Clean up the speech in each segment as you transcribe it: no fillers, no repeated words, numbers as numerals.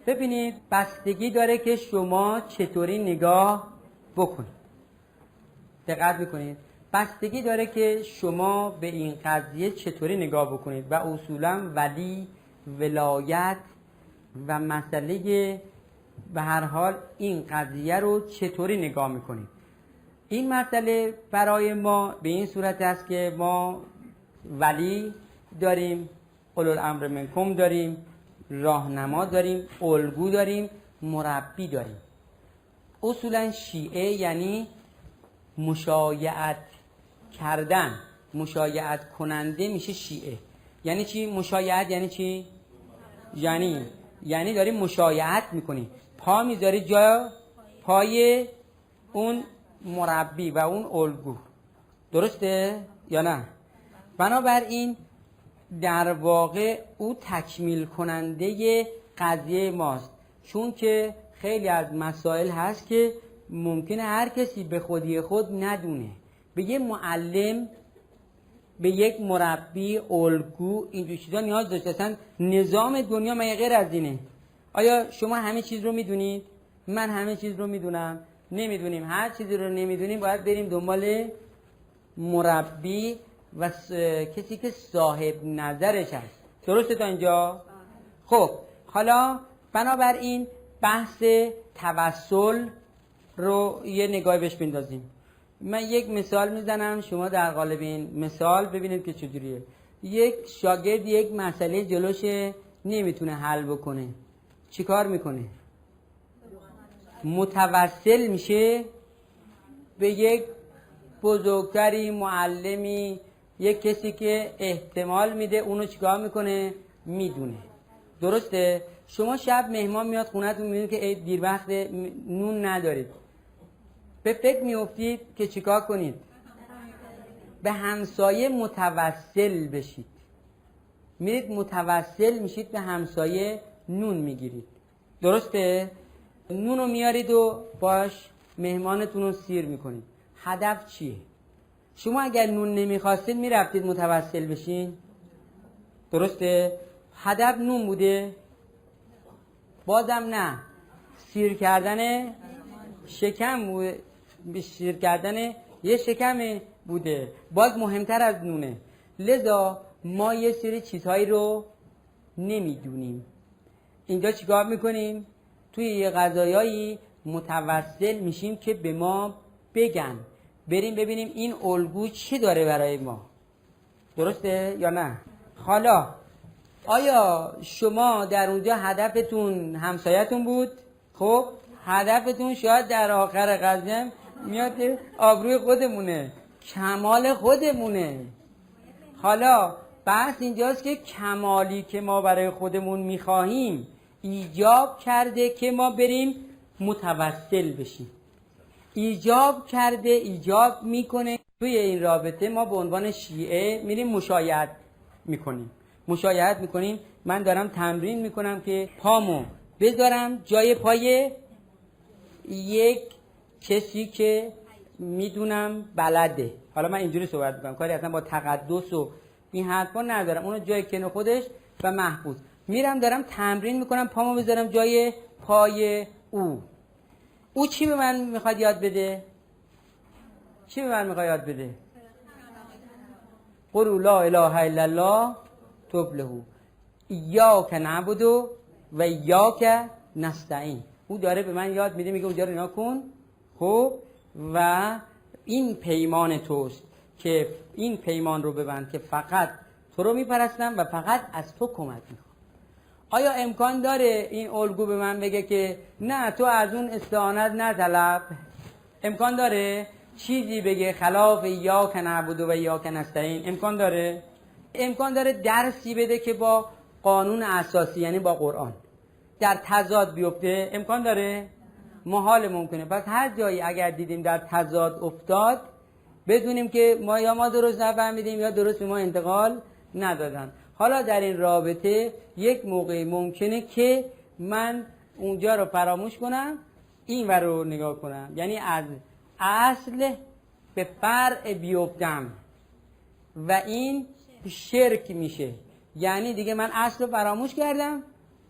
ببینید بستگی داره که شما چطوری نگاه بکنید. دقت میکنید؟ بستگی داره که شما به این قضیه چطوری نگاه بکنید و اصولا ولی، ولایت و مسئله به هر حال این قضیه رو چطوری نگاه میکنید. این مسئله برای ما به این صورت است که ما ولی داریم، اولوالامر منکم داریم، راهنما داریم، الگو داریم، مربی داریم. اصولا شیعه یعنی مشایعت کردن، مشایعت کننده میشه شیعه. یعنی چی مشایعت؟ یعنی چی؟ یعنی داریم مشایعت میکنیم، پا میذاری جا پای اون مربی و اون الگو. درسته یا نه؟ بنابراین در واقع او تکمیل کننده قضیه ماست، چون که خیلی از مسائل هست که ممکنه هر کسی به خودی خود ندونه. به یه معلم، به یک مربی، الگو، این چیزا نیاز داشته. اصلا نظام دنیا مگه غیر از اینه؟ آیا شما همه چیز رو میدونید؟ من همه چیز رو میدونم؟ نمیدونیم. هر چیزی رو نمیدونیم باید بریم دنبال مربی و کسی که صاحب نظرش هست. درسته تا اینجا؟ خب حالا بنابراین بحث توسل رو یه نگاهی بهش بندازیم. من یک مثال میزنم، شما در قالب این مثال ببینید که چجوریه. یک شاگرد یک مسئله جلوش نمیتونه حل بکنه، چیکار میکنه؟ متوسل میشه به یک بزرگتری، معلمی، یک کسی که احتمال میده اونو چیکار میکنه؟ میدونه. درسته؟ شما شب مهمان میاد خونه‌تون، میبینید که دیر وقت نون ندارید، به فکر میافتید که چیکار کنید؟ به همسایه متوسل بشید. میرید متوسل میشید به همسایه، نون میگیرید. درسته؟ نونو میارید و باش مهمانتون رو سیر میکنید. هدف چیه؟ شما اگر نون نمیخواستید میرفتید متوسل بشین؟ درسته؟ هدف نون بوده؟ بازم نه، سیر کردن شکم بوده، سیر کردن یه شکم بوده، باز مهمتر از نونه. لذا ما یه سری چیزهایی رو نمیدونیم. اینجا چیکار میکنیم؟ توی یه قضایایی متوسل میشیم که به ما بگن، بریم ببینیم این الگو چی داره برای ما. درسته یا نه؟ حالا آیا شما در اونجا هدفتون همسایتون بود؟ خب هدفتون شاید در آخر قضیه میاد آبروی خودمونه، کمال خودمونه. حالا بحث اینجاست که کمالی که ما برای خودمون میخواهیم ایجاب کرده که ما بریم متوسل بشیم. ایجاب کرده، ایجاب میکنه. توی این رابطه ما به عنوان شیعه میریم مشایعت میکنیم. مشایعت میکنیم. من دارم تمرین میکنم که پامو بذارم جای پای یک کسی که میدونم بلده. حالا من اینجوری صحبت میکنم، کاری اصلا با تقدس و این حرفا ندارم، اونو جای کنه خودش و محفوظ. میرم دارم تمرین میکنم پامو بذارم جای پای او. او چی به من میخواد یاد بده؟ چی به من میخواد یاد بده؟ قل لا اله الا الله تفلحوا ایاک نعبد و ایاک نستعین. او داره به من یاد میده، میگه اونجا رو اینا کن. خب و این پیمان توست که این پیمان رو ببند که فقط تو رو میپرستم و فقط از تو کمک میخوام. آیا امکان داره این الگو به من بگه که نه تو از اون استعانت نطلب؟ امکان داره چیزی بگه خلاف ایاک نعبد و ایاک نستعین؟ امکان داره؟ امکان داره درسی بده که با قانون اساسی یعنی با قرآن در تضاد بیفته؟ امکان داره؟ محال ممکنه. پس هر جایی اگر دیدیم در تضاد افتاد بدونیم که ما درست نفهمیدیم یا درست به ما انتقال ندادن. حالا در این رابطه یک موقع ممکنه که من اونجا رو فراموش کنم، این ور رو نگاه کنم، یعنی از اصل به فرع بیفتم و این شرک میشه. یعنی دیگه من اصل رو فراموش کردم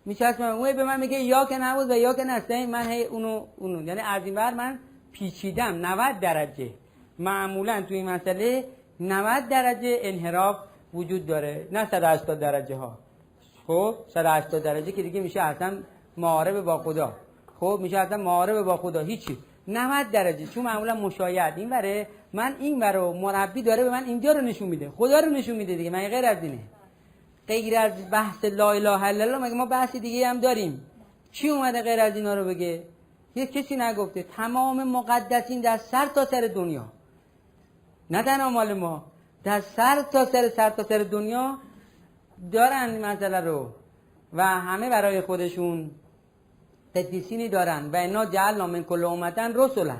میچسبم اون به من میگه یا که نبود و یا که نستعین، من هی اونو یعنی از این بر من پیچیدم 90 درجه. معمولا توی این مسئله 90 درجه انحراف وجود داره، نه 180 درجه ها. خب 180 درجه که دیگه میشه اصلا معارضه با خدا. خب میشه اصلا معارضه با خدا هیچی. 90 درجه چون معمولا مشاهد این وره، من این ورو مربی داره به من اینجا رو نشون میده، خدا رو نشون میده دیگه، من غیر از اینه. غیر از بحث لا اله الا الله مگه ما بحث دیگه هم داریم؟ کی اومده غیر از اینا رو بگه؟ یک کسی نگفته. تمام مقدسین در سر تا سر دنیا، نه تنها مال ما، در سر تا سر دنیا دارن این مسئله رو و همه برای خودشون قدیسینی دارن. و اینا جعلنا من کل امة رسولا،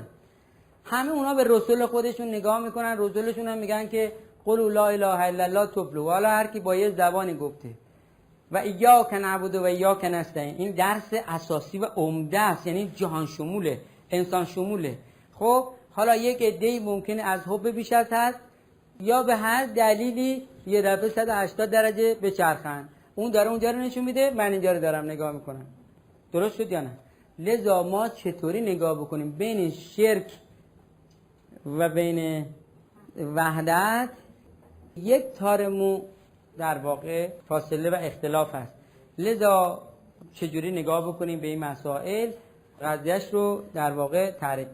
همه اونا به رسول خودشون نگاه میکنن، رسولشون هم میگن که قولوا لا اله الا الله تفلحوا. حالا هر کی با یه زبانی گفته و ایاک نعبد و ایاک نستعین، این درس اساسی و عمده است، یعنی جهان شموله، انسان شموله. خب حالا یک عده‌ای ممکنه از حب بیش از حد یا به هر دلیلی یه دفعه 180 درجه بچرخن، اون داره اونجا رو نشون میده، من اینجا رو دارم نگاه میکنم. درست شد یا نه؟ لذا ما چطوری نگاه بکنیم بین شرک و بین وحدت؟ یک تار مو در واقع فاصله و اختلاف هست. لذا چجوری نگاه بکنیم به این مسائل، قضیهش رو در واقع تعریف